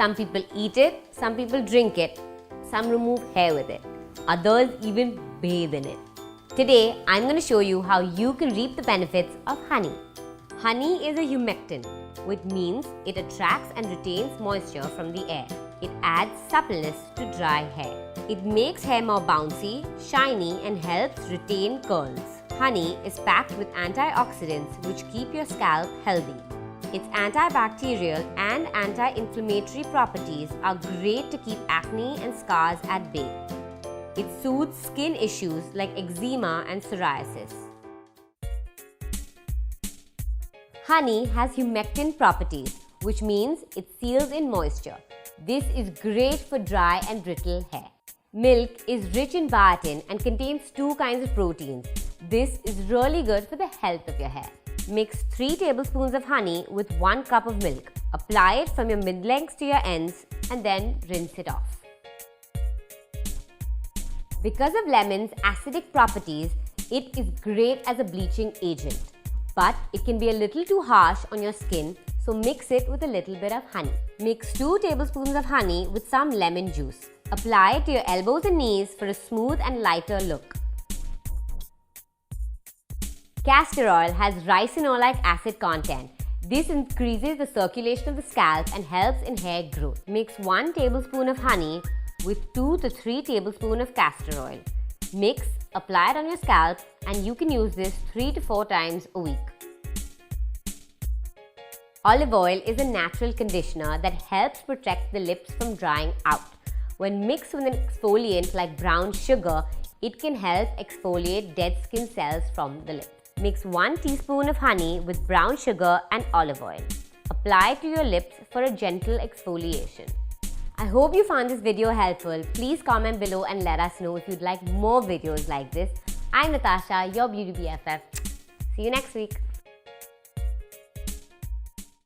Some people eat it, some people drink it, some remove hair with it, others even bathe in it. Today, I'm going to show you how you can reap the benefits of honey. Honey is a humectant, which means it attracts and retains moisture from the air. It adds suppleness to dry hair. It makes hair more bouncy, shiny, and helps retain curls. Honey is packed with antioxidants which keep your scalp healthy. Its antibacterial and anti-inflammatory properties are great to keep acne and scars at bay. It soothes skin issues like eczema and psoriasis. Honey has humectant properties, which means it seals in moisture. This is great for dry and brittle hair. Milk is rich in biotin and contains 2 kinds of proteins. This is really good for the health of your hair. Mix 3 tablespoons of honey with 1 cup of milk. Apply it from your mid-lengths to your ends and then rinse it off. Because of lemon's acidic properties, it is great as a bleaching agent. But it can be a little too harsh on your skin, so mix it with a little bit of honey. Mix 2 tablespoons of honey with some lemon juice. Apply it to your elbows and knees for a smooth and lighter look. Castor oil has ricinoleic acid content. This increases the circulation of the scalp and helps in hair growth. Mix 1 tablespoon of honey with 2 to 3 tablespoons of castor oil. Mix, apply it on your scalp, and you can use this 3 to 4 times a week. Olive oil is a natural conditioner that helps protect the lips from drying out. When mixed with an exfoliant like brown sugar, it can help exfoliate dead skin cells from the lip. Mix 1 teaspoon of honey with brown sugar and olive oil. Apply to your lips for a gentle exfoliation. I hope you found this video helpful. Please comment below and let us know if you'd like more videos like this. I'm Natasha, your beauty BFF. See you next week.